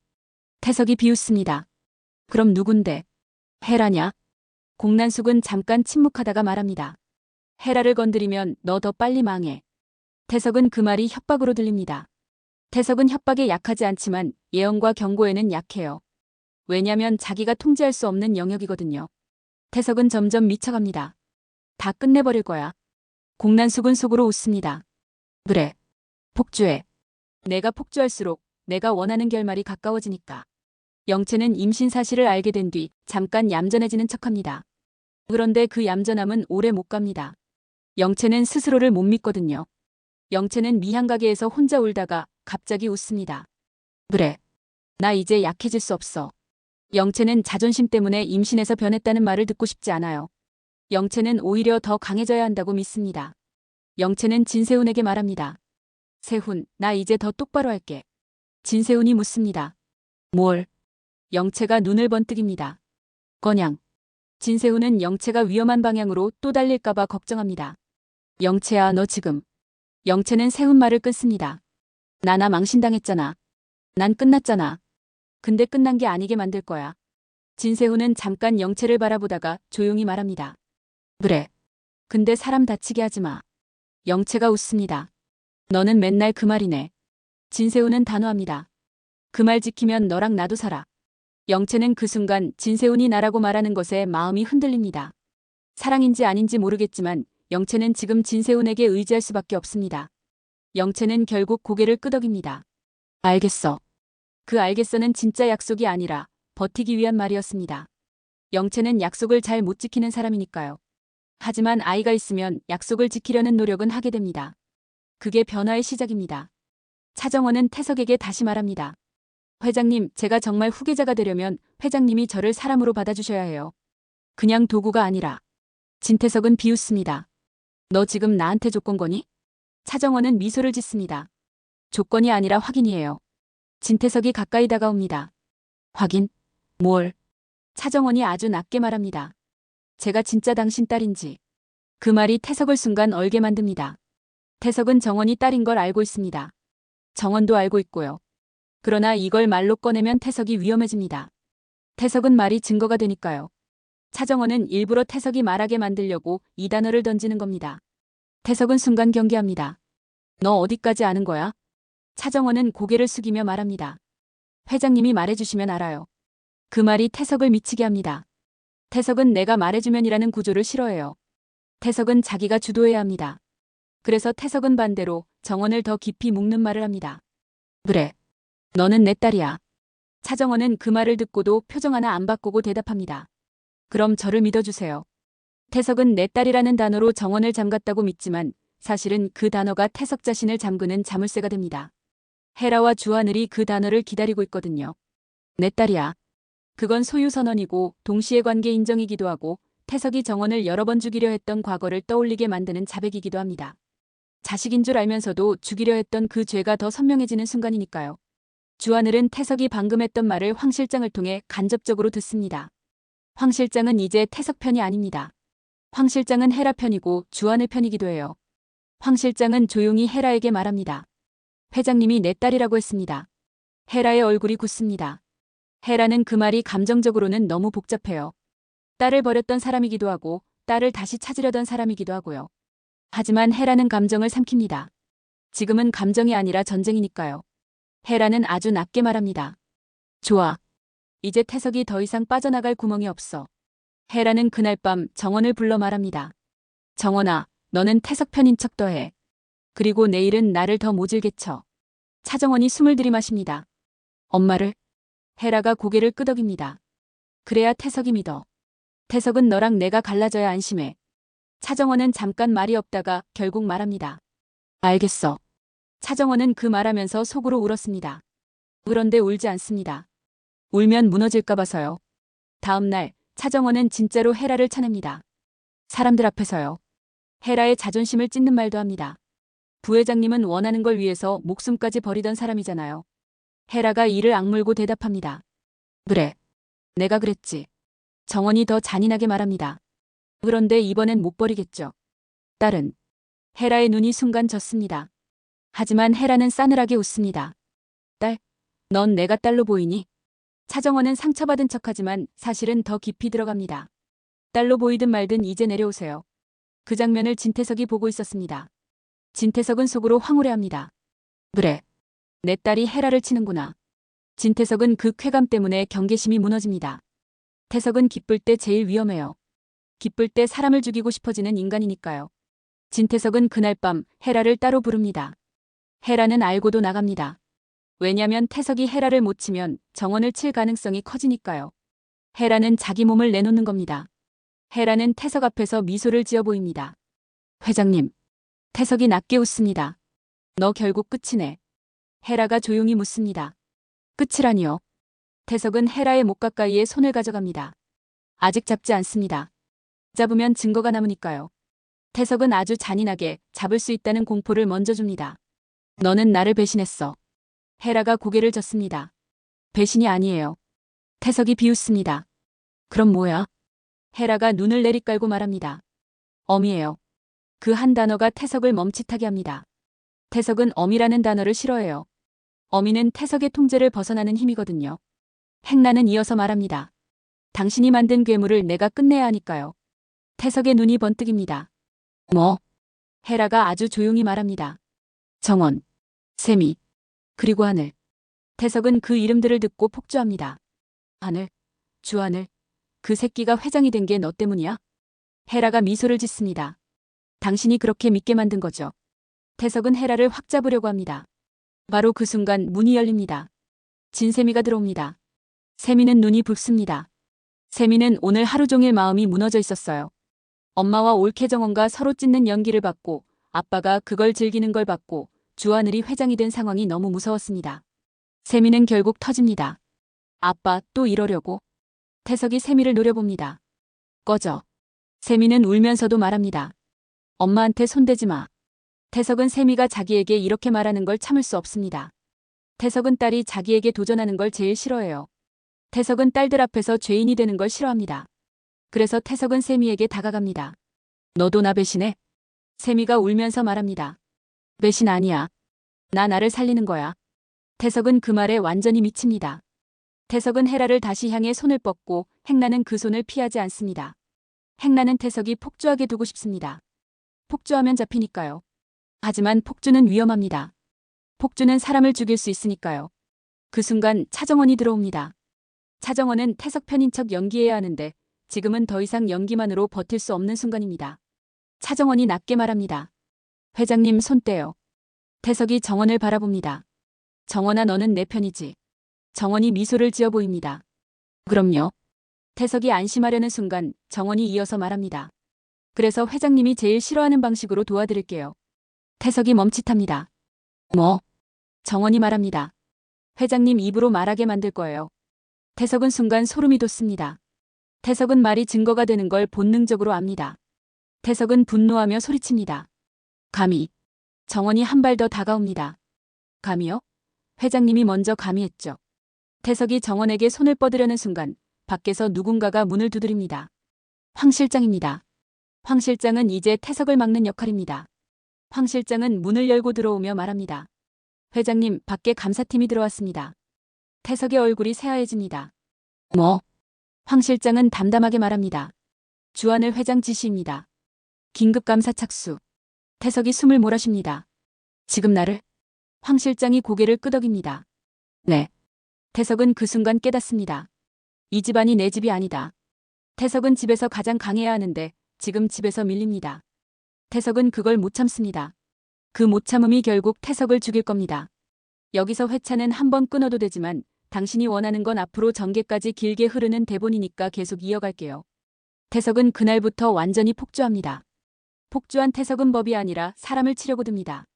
태석이 비웃습니다. 그럼 누군데? 헤라냐? 공난숙은 잠깐 침묵하다가 말합니다. 헤라를 건드리면 너 더 빨리 망해. 태석은 그 말이 협박으로 들립니다. 태석은 협박에 약하지 않지만 예언과 경고에는 약해요. 왜냐면 자기가 통제할 수 없는 영역이거든요. 태석은 점점 미쳐갑니다. 다 끝내버릴 거야. 공난숙은 속으로 웃습니다. 그래. 폭주해. 내가 폭주할수록 내가 원하는 결말이 가까워지니까. 영채는 임신 사실을 알게 된 뒤 잠깐 얌전해지는 척합니다. 그런데 그 얌전함은 오래 못 갑니다. 영채는 스스로를 못 믿거든요. 영채는 미향가게에서 혼자 울다가 갑자기 웃습니다. 그래. 나 이제 약해질 수 없어. 영채는 자존심 때문에 임신해서 변했다는 말을 듣고 싶지 않아요. 영채는 오히려 더 강해져야 한다고 믿습니다. 영채는 진세훈에게 말합니다. 세훈, 나 이제 더 똑바로 할게. 진세훈이 묻습니다. 뭘? 영채가 눈을 번뜩입니다. 건양. 진세훈은 영채가 위험한 방향으로 또 달릴까봐 걱정합니다. 영채야, 너 지금. 영채는 세훈 말을 끊습니다. 나나 망신당했잖아. 난 끝났잖아. 근데 끝난 게 아니게 만들 거야. 진세훈은 잠깐 영채를 바라보다가 조용히 말합니다. 그래. 근데 사람 다치게 하지 마. 영채가 웃습니다. 너는 맨날 그 말이네. 진세훈은 단호합니다. 그 말 지키면 너랑 나도 살아. 영채는 그 순간 진세훈이 나라고 말하는 것에 마음이 흔들립니다. 사랑인지 아닌지 모르겠지만 영채는 지금 진세훈에게 의지할 수밖에 없습니다. 영채는 결국 고개를 끄덕입니다. 알겠어. 그 알겠어는 진짜 약속이 아니라 버티기 위한 말이었습니다. 영채는 약속을 잘 못 지키는 사람이니까요. 하지만 아이가 있으면 약속을 지키려는 노력은 하게 됩니다. 그게 변화의 시작입니다. 차정원은 태석에게 다시 말합니다. 회장님, 제가 정말 후계자가 되려면 회장님이 저를 사람으로 받아주셔야 해요. 그냥 도구가 아니라. 진태석은 비웃습니다. 너 지금 나한테 조건 거니? 차정원은 미소를 짓습니다. 조건이 아니라 확인이에요. 진태석이 가까이 다가옵니다. 확인? 뭘? 차정원이 아주 낮게 말합니다. 제가 진짜 당신 딸인지. 그 말이 태석을 순간 얼게 만듭니다. 태석은 정원이 딸인 걸 알고 있습니다. 정원도 알고 있고요. 그러나 이걸 말로 꺼내면 태석이 위험해집니다. 태석은 말이 증거가 되니까요. 차정원은 일부러 태석이 말하게 만들려고 이 단어를 던지는 겁니다. 태석은 순간 경계합니다. 너 어디까지 아는 거야? 차정원은 고개를 숙이며 말합니다. 회장님이 말해주시면 알아요. 그 말이 태석을 미치게 합니다. 태석은 내가 말해주면이라는 구조를 싫어해요. 태석은 자기가 주도해야 합니다. 그래서 태석은 반대로 정원을 더 깊이 묶는 말을 합니다. 그래. 너는 내 딸이야. 차정원은 그 말을 듣고도 표정 하나 안 바꾸고 대답합니다. 그럼 저를 믿어주세요. 태석은 내 딸이라는 단어로 정원을 잠갔다고 믿지만 사실은 그 단어가 태석 자신을 잠그는 자물쇠가 됩니다. 헤라와 주하늘이 그 단어를 기다리고 있거든요. 내 딸이야. 그건 소유 선언이고 동시에 관계 인정이기도 하고 태석이 정원을 여러 번 죽이려 했던 과거를 떠올리게 만드는 자백이기도 합니다. 자식인 줄 알면서도 죽이려 했던 그 죄가 더 선명해지는 순간이니까요. 주하늘은 태석이 방금 했던 말을 황 실장을 통해 간접적으로 듣습니다. 황 실장은 이제 태석 편이 아닙니다. 황 실장은 헤라 편이고 주하늘 편이기도 해요. 황 실장은 조용히 헤라에게 말합니다. 회장님이 내 딸이라고 했습니다. 헤라의 얼굴이 굳습니다. 헤라는 그 말이 감정적으로는 너무 복잡해요. 딸을 버렸던 사람이기도 하고 딸을 다시 찾으려던 사람이기도 하고요. 하지만 헤라는 감정을 삼킵니다. 지금은 감정이 아니라 전쟁이니까요. 헤라는 아주 낮게 말합니다. 좋아. 이제 태석이 더 이상 빠져나갈 구멍이 없어. 헤라는 그날 밤 정원을 불러 말합니다. 정원아, 너는 태석 편인 척 더해. 그리고 내일은 나를 더 모질게 쳐. 차정원이 숨을 들이마십니다. 엄마를? 헤라가 고개를 끄덕입니다. 그래야 태석이 믿어. 태석은 너랑 내가 갈라져야 안심해. 차정원은 잠깐 말이 없다가 결국 말합니다. 알겠어. 차정원은 그 말하면서 속으로 울었습니다. 그런데 울지 않습니다. 울면 무너질까 봐서요. 다음 날 차정원은 진짜로 헤라를 차냅니다. 사람들 앞에서요. 헤라의 자존심을 찢는 말도 합니다. 부회장님은 원하는 걸 위해서 목숨까지 버리던 사람이잖아요. 헤라가 이를 악물고 대답합니다. 그래. 내가 그랬지. 정원이 더 잔인하게 말합니다. 그런데 이번엔 못 버리겠죠. 딸은. 헤라의 눈이 순간 졌습니다. 하지만 헤라는 싸늘하게 웃습니다. 딸, 넌 내가 딸로 보이니? 차정원은 상처받은 척하지만 사실은 더 깊이 들어갑니다. 딸로 보이든 말든 이제 내려오세요. 그 장면을 진태석이 보고 있었습니다. 진태석은 속으로 황홀해합니다. 그래. 내 딸이 헤라를 치는구나. 진태석은 그 쾌감 때문에 경계심이 무너집니다. 태석은 기쁠 때 제일 위험해요. 기쁠 때 사람을 죽이고 싶어지는 인간이니까요. 진태석은 그날 밤 헤라를 따로 부릅니다. 헤라는 알고도 나갑니다. 왜냐면 태석이 헤라를 못 치면 정원을 칠 가능성이 커지니까요. 헤라는 자기 몸을 내놓는 겁니다. 헤라는 태석 앞에서 미소를 지어 보입니다. 회장님. 태석이 낮게 웃습니다. 너 결국 끝이네. 헤라가 조용히 묻습니다. 끝이라니요. 태석은 헤라의 목 가까이에 손을 가져갑니다. 아직 잡지 않습니다. 잡으면 증거가 남으니까요. 태석은 아주 잔인하게 잡을 수 있다는 공포를 먼저 줍니다. 너는 나를 배신했어. 헤라가 고개를 젓습니다. 배신이 아니에요. 태석이 비웃습니다. 그럼 뭐야? 헤라가 눈을 내리깔고 말합니다. 엄이에요. 그 한 단어가 태석을 멈칫하게 합니다. 태석은 엄이라는 단어를 싫어해요. 어미는 태석의 통제를 벗어나는 힘이거든요. 행나는 이어서 말합니다. 당신이 만든 괴물을 내가 끝내야 하니까요. 태석의 눈이 번뜩입니다. 뭐? 헤라가 아주 조용히 말합니다. 정원, 세미, 그리고 하늘. 태석은 그 이름들을 듣고 폭주합니다. 하늘, 주하늘, 그 새끼가 회장이 된 게 너 때문이야? 헤라가 미소를 짓습니다. 당신이 그렇게 믿게 만든 거죠. 태석은 헤라를 확 잡으려고 합니다. 바로 그 순간 문이 열립니다. 진세미가 들어옵니다. 세미는 눈이 붉습니다. 세미는 오늘 하루 종일 마음이 무너져 있었어요. 엄마와 올케정원과 서로 찢는 연기를 받고 아빠가 그걸 즐기는 걸 받고 주하늘이 회장이 된 상황이 너무 무서웠습니다. 세미는 결국 터집니다. 아빠 또 이러려고? 태석이 세미를 노려봅니다. 꺼져. 세미는 울면서도 말합니다. 엄마한테 손대지 마. 태석은 세미가 자기에게 이렇게 말하는 걸 참을 수 없습니다. 태석은 딸이 자기에게 도전하는 걸 제일 싫어해요. 태석은 딸들 앞에서 죄인이 되는 걸 싫어합니다. 그래서 태석은 세미에게 다가갑니다. 너도 나 배신해? 세미가 울면서 말합니다. 배신 아니야. 나를 살리는 거야. 태석은 그 말에 완전히 미칩니다. 태석은 헤라를 다시 향해 손을 뻗고 행나는 그 손을 피하지 않습니다. 행나는 태석이 폭주하게 두고 싶습니다. 폭주하면 잡히니까요. 하지만 폭주는 위험합니다. 폭주는 사람을 죽일 수 있으니까요. 그 순간 차정원이 들어옵니다. 차정원은 태석 편인 척 연기해야 하는데 지금은 더 이상 연기만으로 버틸 수 없는 순간입니다. 차정원이 낮게 말합니다. 회장님 손 떼요. 태석이 정원을 바라봅니다. 정원아 너는 내 편이지. 정원이 미소를 지어 보입니다. 그럼요. 태석이 안심하려는 순간 정원이 이어서 말합니다. 그래서 회장님이 제일 싫어하는 방식으로 도와드릴게요. 태석이 멈칫합니다. 뭐? 정원이 말합니다. 회장님 입으로 말하게 만들 거예요. 태석은 순간 소름이 돋습니다. 태석은 말이 증거가 되는 걸 본능적으로 압니다. 태석은 분노하며 소리칩니다. 감히. 정원이 한 발 더 다가옵니다. 감히요? 회장님이 먼저 감히했죠. 태석이 정원에게 손을 뻗으려는 순간 밖에서 누군가가 문을 두드립니다. 황 실장입니다. 황 실장은 이제 태석을 막는 역할입니다. 황 실장은 문을 열고 들어오며 말합니다. 회장님, 밖에 감사팀이 들어왔습니다. 태석의 얼굴이 새하얘집니다. 뭐? 황 실장은 담담하게 말합니다. 주한을 회장 지시입니다. 긴급 감사 착수. 태석이 숨을 몰아쉽니다. 지금 나를? 황 실장이 고개를 끄덕입니다. 네. 태석은 그 순간 깨닫습니다. 이 집안이 내 집이 아니다. 태석은 집에서 가장 강해야 하는데 지금 집에서 밀립니다. 태석은 그걸 못 참습니다. 그 못 참음이 결국 태석을 죽일 겁니다. 여기서 회차는 한 번 끊어도 되지만 당신이 원하는 건 앞으로 전개까지 길게 흐르는 대본이니까 계속 이어갈게요. 태석은 그날부터 완전히 폭주합니다. 폭주한 태석은 법이 아니라 사람을 치려고 듭니다.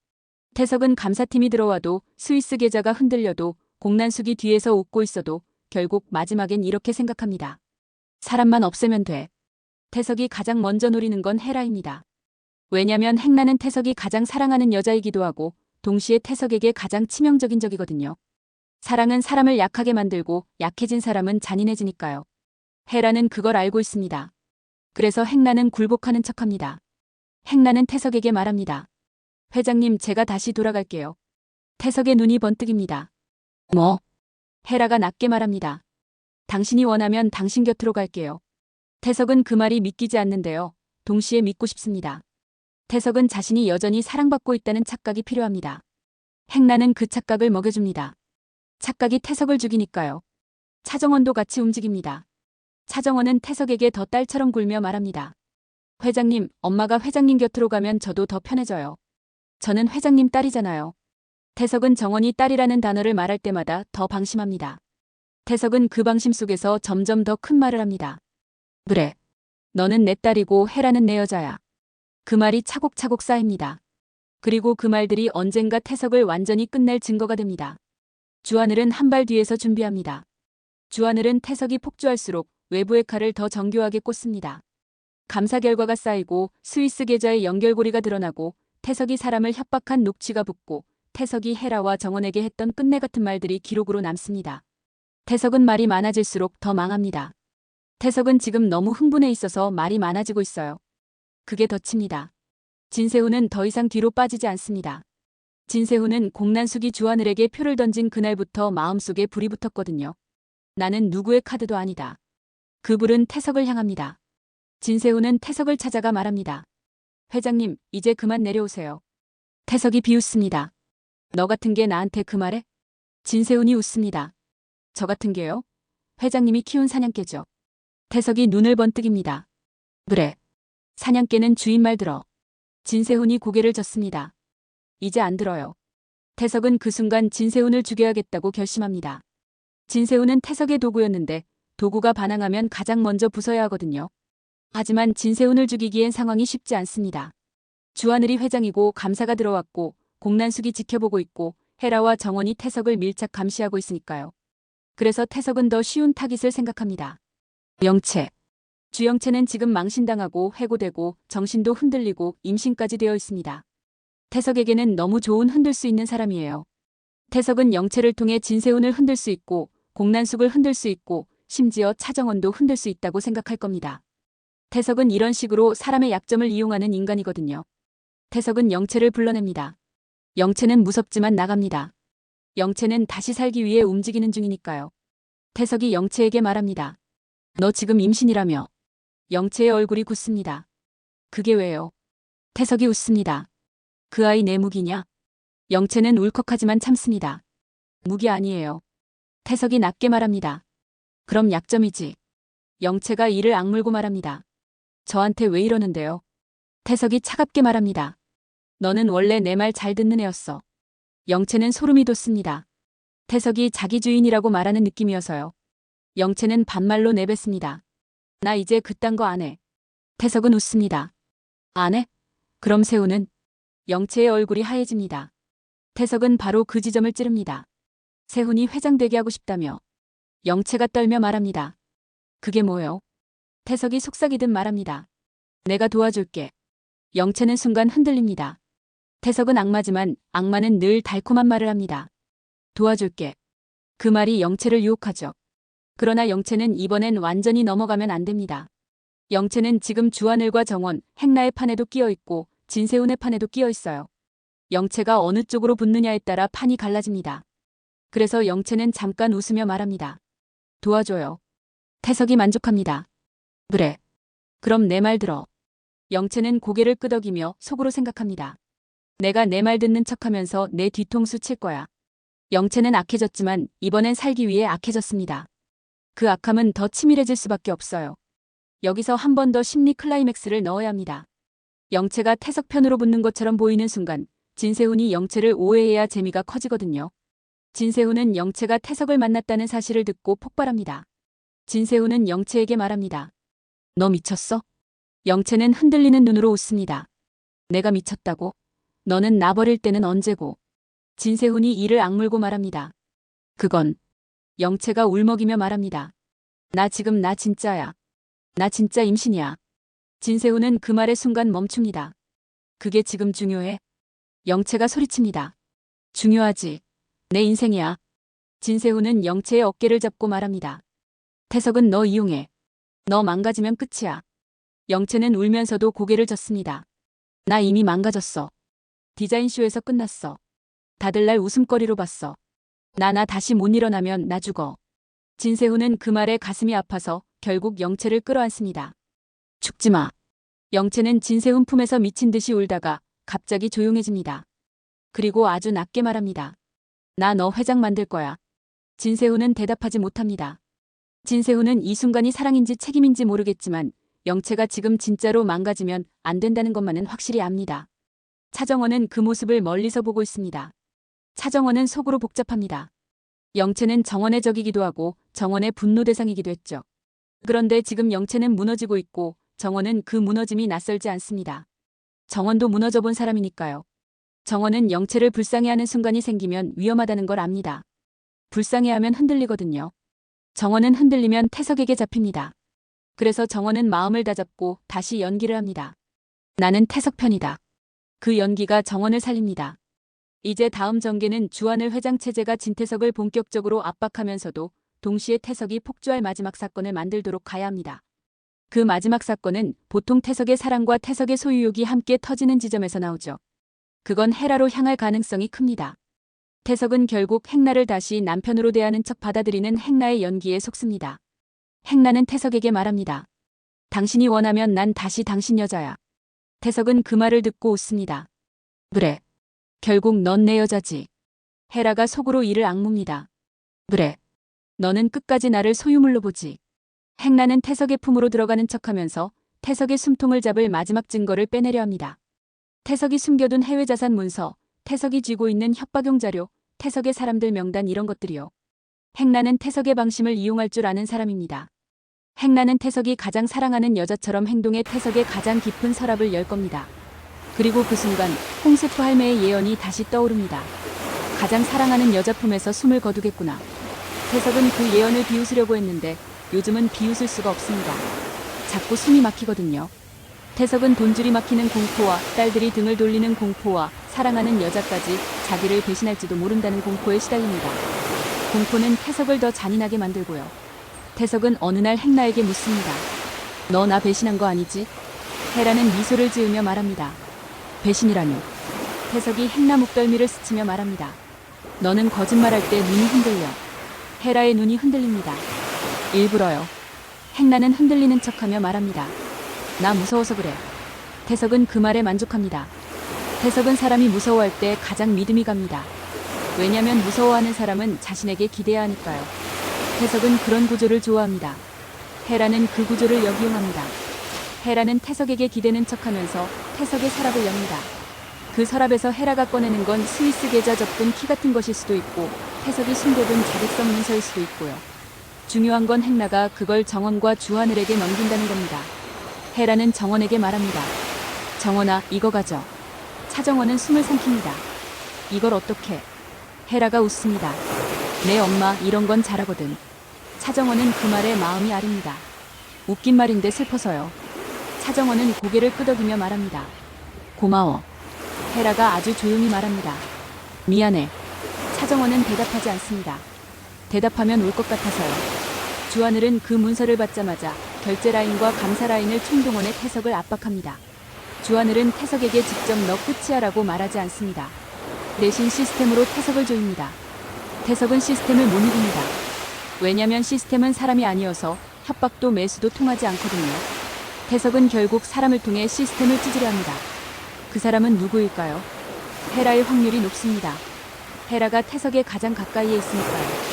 태석은 감사팀이 들어와도 스위스 계좌가 흔들려도 공난숙이 뒤에서 웃고 있어도 결국 마지막엔 이렇게 생각합니다. 사람만 없애면 돼. 태석이 가장 먼저 노리는 건 헤라입니다. 왜냐면 행나는 태석이 가장 사랑하는 여자이기도 하고 동시에 태석에게 가장 치명적인 적이거든요. 사랑은 사람을 약하게 만들고 약해진 사람은 잔인해지니까요. 헤라는 그걸 알고 있습니다. 그래서 행나는 굴복하는 척합니다. 행나는 태석에게 말합니다. 회장님, 제가 다시 돌아갈게요. 태석의 눈이 번뜩입니다. 뭐? 헤라가 낮게 말합니다. 당신이 원하면 당신 곁으로 갈게요. 태석은 그 말이 믿기지 않는데요. 동시에 믿고 싶습니다. 태석은 자신이 여전히 사랑받고 있다는 착각이 필요합니다. 행나는 그 착각을 먹여줍니다. 착각이 태석을 죽이니까요. 차정원도 같이 움직입니다. 차정원은 태석에게 더 딸처럼 굴며 말합니다. 회장님, 엄마가 회장님 곁으로 가면 저도 더 편해져요. 저는 회장님 딸이잖아요. 태석은 정원이 딸이라는 단어를 말할 때마다 더 방심합니다. 태석은 그 방심 속에서 점점 더 큰 말을 합니다. 그래. 너는 내 딸이고 헤라는 내 여자야. 그 말이 차곡차곡 쌓입니다. 그리고 그 말들이 언젠가 태석을 완전히 끝낼 증거가 됩니다. 주하늘은 한 발 뒤에서 준비합니다. 주하늘은 태석이 폭주할수록 외부의 칼을 더 정교하게 꽂습니다. 감사 결과가 쌓이고 스위스 계좌의 연결고리가 드러나고 태석이 사람을 협박한 녹취가 붙고 태석이 헤라와 정원에게 했던 끝내 같은 말들이 기록으로 남습니다. 태석은 말이 많아질수록 더 망합니다. 태석은 지금 너무 흥분해 있어서 말이 많아지고 있어요. 그게 덧칩니다. 진세훈은 더 이상 뒤로 빠지지 않습니다. 진세훈은 공난숙이 주하늘에게 표를 던진 그날부터 마음속에 불이 붙었거든요. 나는 누구의 카드도 아니다. 그 불은 태석을 향합니다. 진세훈은 태석을 찾아가 말합니다. 회장님, 이제 그만 내려오세요. 태석이 비웃습니다. 너 같은 게 나한테 그 말해? 진세훈이 웃습니다. 저 같은 게요? 회장님이 키운 사냥개죠. 태석이 눈을 번뜩입니다. 그래. 사냥개는 주인 말 들어. 진세훈이 고개를 젓습니다. 이제 안 들어요. 태석은 그 순간 진세훈을 죽여야겠다고 결심합니다. 진세훈은 태석의 도구였는데 도구가 반항하면 가장 먼저 부숴야 하거든요. 하지만 진세훈을 죽이기엔 상황이 쉽지 않습니다. 주하늘이 회장이고 감사가 들어왔고 공난숙이 지켜보고 있고 헤라와 정원이 태석을 밀착 감시하고 있으니까요. 그래서 태석은 더 쉬운 타깃을 생각합니다. 명채. 주영채는 지금 망신당하고 해고되고 정신도 흔들리고 임신까지 되어 있습니다. 태석에게는 너무 좋은 흔들 수 있는 사람이에요. 태석은 영채를 통해 진세훈을 흔들 수 있고 공난숙을 흔들 수 있고 심지어 차정원도 흔들 수 있다고 생각할 겁니다. 태석은 이런 식으로 사람의 약점을 이용하는 인간이거든요. 태석은 영채를 불러냅니다. 영채는 무섭지만 나갑니다. 영채는 다시 살기 위해 움직이는 중이니까요. 태석이 영채에게 말합니다. 너 지금 임신이라며. 영채의 얼굴이 굳습니다. 그게 왜요? 태석이 웃습니다. 그 아이 내 무기냐? 영채는 울컥하지만 참습니다. 무기 아니에요. 태석이 낮게 말합니다. 그럼 약점이지. 영채가 이를 악물고 말합니다. 저한테 왜 이러는데요? 태석이 차갑게 말합니다. 너는 원래 내 말 잘 듣는 애였어. 영채는 소름이 돋습니다. 태석이 자기 주인이라고 말하는 느낌이어서요. 영채는 반말로 내뱉습니다. 나 이제 그딴 거 안 해. 태석은 웃습니다. 안 해? 그럼 세훈은? 영채의 얼굴이 하얘집니다. 태석은 바로 그 지점을 찌릅니다. 세훈이 회장 되게 하고 싶다며. 영채가 떨며 말합니다. 그게 뭐요? 태석이 속삭이듯 말합니다. 내가 도와줄게. 영채는 순간 흔들립니다. 태석은 악마지만 악마는 늘 달콤한 말을 합니다. 도와줄게. 그 말이 영채를 유혹하죠. 그러나 영채는 이번엔 완전히 넘어가면 안 됩니다. 영채는 지금 주하늘과 정원, 행나의 판에도 끼어 있고 진세훈의 판에도 끼어 있어요. 영채가 어느 쪽으로 붙느냐에 따라 판이 갈라집니다. 그래서 영채는 잠깐 웃으며 말합니다. 도와줘요. 태석이 만족합니다. 그래. 그럼 내 말 들어. 영채는 고개를 끄덕이며 속으로 생각합니다. 내가 내 말 듣는 척하면서 내 뒤통수 칠 거야. 영채는 악해졌지만 이번엔 살기 위해 악해졌습니다. 그 악함은 더 치밀해질 수밖에 없어요. 여기서 한 번 더 심리 클라이맥스를 넣어야 합니다. 영채가 태석 편으로 붙는 것처럼 보이는 순간 진세훈이 영채를 오해해야 재미가 커지거든요. 진세훈은 영채가 태석을 만났다는 사실을 듣고 폭발합니다. 진세훈은 영채에게 말합니다. 너 미쳤어? 영채는 흔들리는 눈으로 웃습니다. 내가 미쳤다고? 너는 나 버릴 때는 언제고? 진세훈이 이를 악물고 말합니다. 그건. 영채가 울먹이며 말합니다. 나 지금 나 진짜야. 나 진짜 임신이야. 진세훈은 그 말의 순간 멈춥니다. 그게 지금 중요해? 영채가 소리칩니다. 중요하지. 내 인생이야. 진세훈은 영채의 어깨를 잡고 말합니다. 태석은 너 이용해. 너 망가지면 끝이야. 영채는 울면서도 고개를 젓습니다. 나 이미 망가졌어. 디자인쇼에서 끝났어. 다들 날 웃음거리로 봤어. 나 다시 못 일어나면 나 죽어. 진세훈은 그 말에 가슴이 아파서 결국 영채를 끌어안습니다. 죽지 마. 영채는 진세훈 품에서 미친 듯이 울다가 갑자기 조용해집니다. 그리고 아주 낮게 말합니다. 나 너 회장 만들 거야. 진세훈은 대답하지 못합니다. 진세훈은 이 순간이 사랑인지 책임인지 모르겠지만 영채가 지금 진짜로 망가지면 안 된다는 것만은 확실히 압니다. 차정원은 그 모습을 멀리서 보고 있습니다. 차정원은 속으로 복잡합니다. 영채는 정원의 적이기도 하고 정원의 분노 대상이기도 했죠. 그런데 지금 영채는 무너지고 있고 정원은 그 무너짐이 낯설지 않습니다. 정원도 무너져 본 사람이니까요. 정원은 영채를 불쌍해하는 순간이 생기면 위험하다는 걸 압니다. 불쌍해하면 흔들리거든요. 정원은 흔들리면 태석에게 잡힙니다. 그래서 정원은 마음을 다잡고 다시 연기를 합니다. 나는 태석 편이다. 그 연기가 정원을 살립니다. 이제 다음 전개는 주하늘 회장 체제가 진태석을 본격적으로 압박하면서도 동시에 태석이 폭주할 마지막 사건을 만들도록 가야 합니다. 그 마지막 사건은 보통 태석의 사랑과 태석의 소유욕이 함께 터지는 지점에서 나오죠. 그건 헤라로 향할 가능성이 큽니다. 태석은 결국 행나를 다시 남편으로 대하는 척 받아들이는 행나의 연기에 속습니다. 행나는 태석에게 말합니다. 당신이 원하면 난 다시 당신 여자야. 태석은 그 말을 듣고 웃습니다. 그래. 결국 넌 내 여자지. 헤라가 속으로 이를 악뭅니다. 그래. 너는 끝까지 나를 소유물로 보지. 행나는 태석의 품으로 들어가는 척하면서 태석의 숨통을 잡을 마지막 증거를 빼내려 합니다. 태석이 숨겨둔 해외 자산 문서, 태석이 쥐고 있는 협박용 자료, 태석의 사람들 명단 이런 것들이요. 행나는 태석의 방심을 이용할 줄 아는 사람입니다. 행나는 태석이 가장 사랑하는 여자처럼 행동해 태석의 가장 깊은 서랍을 열 겁니다. 그리고 그 순간 홍세프 할매의 예언이 다시 떠오릅니다. 가장 사랑하는 여자 품에서 숨을 거두겠구나. 태석은 그 예언을 비웃으려고 했는데 요즘은 비웃을 수가 없습니다. 자꾸 숨이 막히거든요. 태석은 돈줄이 막히는 공포와 딸들이 등을 돌리는 공포와 사랑하는 여자까지 자기를 배신할지도 모른다는 공포에 시달립니다. 공포는 태석을 더 잔인하게 만들고요. 태석은 어느 날 행나에게 묻습니다. 너 나 배신한 거 아니지? 헤라는 미소를 지으며 말합니다. 배신이라니. 태석이 행나 목덜미를 스치며 말합니다. 너는 거짓말할 때 눈이 흔들려. 헤라의 눈이 흔들립니다. 일부러요. 행나는 흔들리는 척하며 말합니다. 나 무서워서 그래. 태석은 그 말에 만족합니다. 태석은 사람이 무서워할 때 가장 믿음이 갑니다. 왜냐면 무서워하는 사람은 자신에게 기대야 하니까요. 태석은 그런 구조를 좋아합니다. 헤라는 그 구조를 역이용합니다. 헤라는 태석에게 기대는 척하면서 태석의 서랍을 엽니다. 그 서랍에서 헤라가 꺼내는 건 스위스 계좌 접근 키 같은 것일 수도 있고 태석이 숨겨둔 자백성 문서일 수도 있고요. 중요한 건 행나가 그걸 정원과 주하늘에게 넘긴다는 겁니다. 헤라는 정원에게 말합니다. 정원아, 이거 가져. 차정원은 숨을 삼킵니다. 이걸 어떻게? 헤라가 웃습니다. 내 엄마 이런 건 잘하거든. 차정원은 그 말에 마음이 아립니다. 웃긴 말인데 슬퍼서요. 차정원은 고개를 끄덕이며 말합니다. 고마워. 헤라가 아주 조용히 말합니다. 미안해. 차정원은 대답하지 않습니다. 대답하면 울 것 같아서요. 주하늘은 그 문서를 받자마자 결제 라인과 감사 라인을 총동원해 태석을 압박합니다. 주하늘은 태석에게 직접 너 끝이야라고 말하지 않습니다. 대신 시스템으로 태석을 조입니다. 태석은 시스템을 못 이깁니다. 왜냐면 시스템은 사람이 아니어서 협박도 매수도 통하지 않거든요. 태석은 결국 사람을 통해 시스템을 찢으려 합니다. 그 사람은 누구일까요? 헤라일 확률이 높습니다. 헤라가 태석에 가장 가까이에 있으니까요.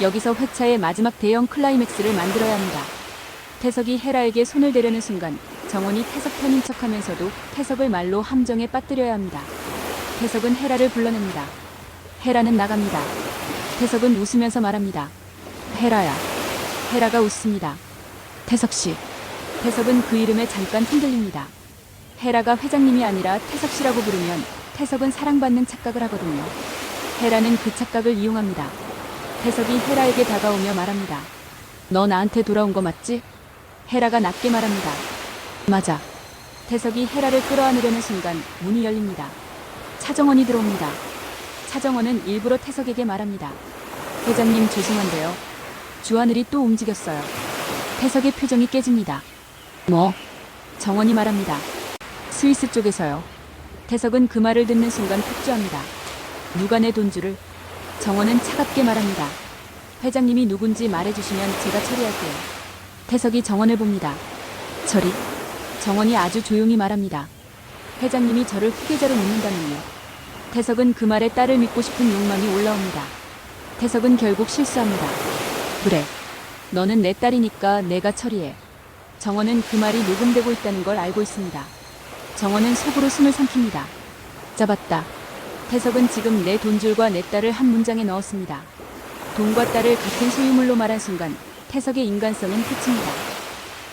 여기서 회차의 마지막 대형 클라이맥스를 만들어야 합니다. 태석이 헤라에게 손을 대려는 순간 정원이 태석 편인 척하면서도 태석을 말로 함정에 빠뜨려야 합니다. 태석은 헤라를 불러냅니다. 헤라는 나갑니다. 태석은 웃으면서 말합니다. 헤라야. 헤라가 웃습니다. 태석씨. 태석은 그 이름에 잠깐 흔들립니다. 헤라가 회장님이 아니라 태석씨라고 부르면 태석은 사랑받는 착각을 하거든요. 헤라는 그 착각을 이용합니다. 태석이 헤라에게 다가오며 말합니다. 너 나한테 돌아온 거 맞지? 헤라가 낮게 말합니다. 맞아. 태석이 헤라를 끌어안으려는 순간 문이 열립니다. 차정원이 들어옵니다. 차정원은 일부러 태석에게 말합니다. 회장님 죄송한데요. 주하늘이 또 움직였어요. 태석의 표정이 깨집니다. 뭐? 정원이 말합니다. 스위스 쪽에서요. 태석은 그 말을 듣는 순간 폭주합니다. 누가 내 돈줄을? 정원은 차갑게 말합니다. 회장님이 누군지 말해주시면 제가 처리할게요. 태석이 정원을 봅니다. 처리? 정원이 아주 조용히 말합니다. 회장님이 저를 후계자로 묻는다면요. 태석은 그 말에 딸을 믿고 싶은 욕망이 올라옵니다. 태석은 결국 실수합니다. 그래. 너는 내 딸이니까 내가 처리해. 정원은 그 말이 녹음되고 있다는 걸 알고 있습니다. 정원은 속으로 숨을 삼킵니다. 잡았다. 태석은 지금 내 돈줄과 내 딸을 한 문장에 넣었습니다. 돈과 딸을 같은 소유물로 말한 순간 태석의 인간성은 끝입니다.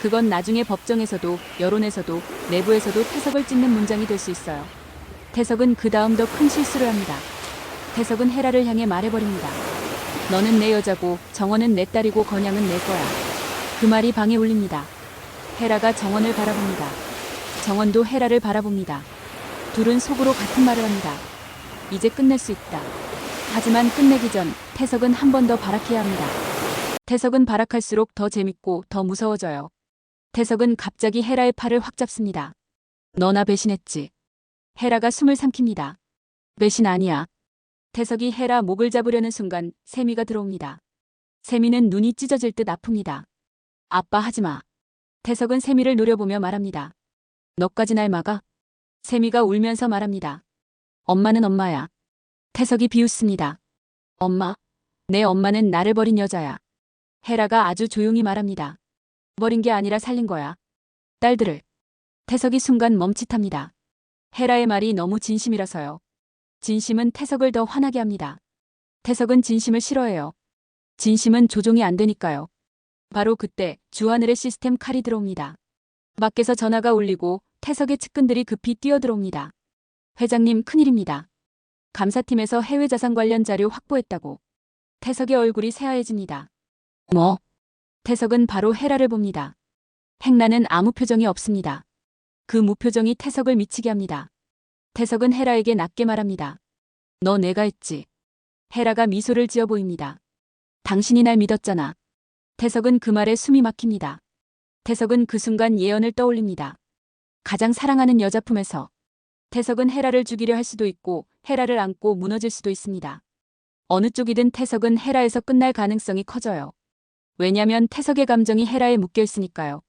그건 나중에 법정에서도 여론에서도 내부에서도 태석을 찢는 문장이 될 수 있어요. 태석은 그 다음 더 큰 실수를 합니다. 태석은 헤라를 향해 말해버립니다. 너는 내 여자고 정원은 내 딸이고 건양은 내 거야. 그 말이 방에 울립니다. 헤라가 정원을 바라봅니다. 정원도 헤라를 바라봅니다. 둘은 속으로 같은 말을 합니다. 이제 끝낼 수 있다. 하지만 끝내기 전 태석은 한 번 더 발악해야 합니다. 태석은 발악할수록 더 재밌고 더 무서워져요. 태석은 갑자기 헤라의 팔을 확 잡습니다. 너 나 배신했지. 헤라가 숨을 삼킵니다. 배신 아니야. 태석이 헤라 목을 잡으려는 순간 세미가 들어옵니다. 세미는 눈이 찢어질 듯 아픕니다. 아빠 하지마. 태석은 세미를 노려보며 말합니다. 너까지 날 막아? 세미가 울면서 말합니다. 엄마는 엄마야. 태석이 비웃습니다. 엄마? 내 엄마는 나를 버린 여자야. 헤라가 아주 조용히 말합니다. 버린 게 아니라 살린 거야. 딸들을. 태석이 순간 멈칫합니다. 헤라의 말이 너무 진심이라서요. 진심은 태석을 더 화나게 합니다. 태석은 진심을 싫어해요. 진심은 조종이 안 되니까요. 바로 그때 주하늘의 시스템 칼이 들어옵니다. 밖에서 전화가 울리고 태석의 측근들이 급히 뛰어들어옵니다. 회장님 큰일입니다. 감사팀에서 해외 자산 관련 자료 확보했다고. 태석의 얼굴이 새하얘집니다. 뭐? 태석은 바로 헤라를 봅니다. 행라는 아무 표정이 없습니다. 그 무표정이 태석을 미치게 합니다. 태석은 헤라에게 낮게 말합니다. 너 내가 했지. 헤라가 미소를 지어 보입니다. 당신이 날 믿었잖아. 태석은 그 말에 숨이 막힙니다. 태석은 그 순간 예언을 떠올립니다. 가장 사랑하는 여자 품에서 태석은 헤라를 죽이려 할 수도 있고 헤라를 안고 무너질 수도 있습니다. 어느 쪽이든 태석은 헤라에서 끝날 가능성이 커져요. 왜냐면 태석의 감정이 헤라에 묶여 있으니까요.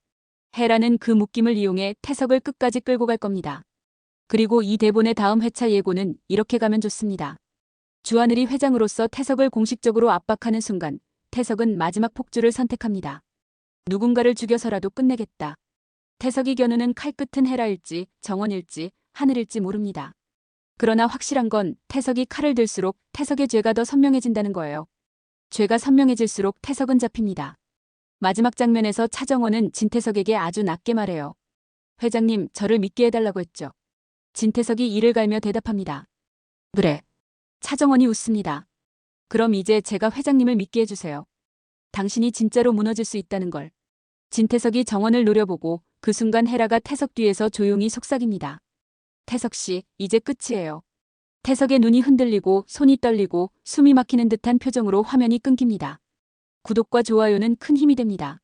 헤라는 그 묶임을 이용해 태석을 끝까지 끌고 갈 겁니다. 그리고 이 대본의 다음 회차 예고는 이렇게 가면 좋습니다. 주하늘이 회장으로서 태석을 공식적으로 압박하는 순간 태석은 마지막 폭주를 선택합니다. 누군가를 죽여서라도 끝내겠다. 태석이 겨누는 칼끝은 헤라일지 정원일지 하늘일지 모릅니다. 그러나 확실한 건 태석이 칼을 들수록 태석의 죄가 더 선명해진다는 거예요. 죄가 선명해질수록 태석은 잡힙니다. 마지막 장면에서 차정원은 진태석에게 아주 낮게 말해요. 회장님, 저를 믿게 해달라고 했죠. 진태석이 이를 갈며 대답합니다. 그래. 차정원이 웃습니다. 그럼 이제 제가 회장님을 믿게 해주세요. 당신이 진짜로 무너질 수 있다는 걸. 진태석이 정원을 노려보고 그 순간 헤라가 태석 뒤에서 조용히 속삭입니다. 태석 씨, 이제 끝이에요. 태석의 눈이 흔들리고 손이 떨리고 숨이 막히는 듯한 표정으로 화면이 끊깁니다. 구독과 좋아요는 큰 힘이 됩니다.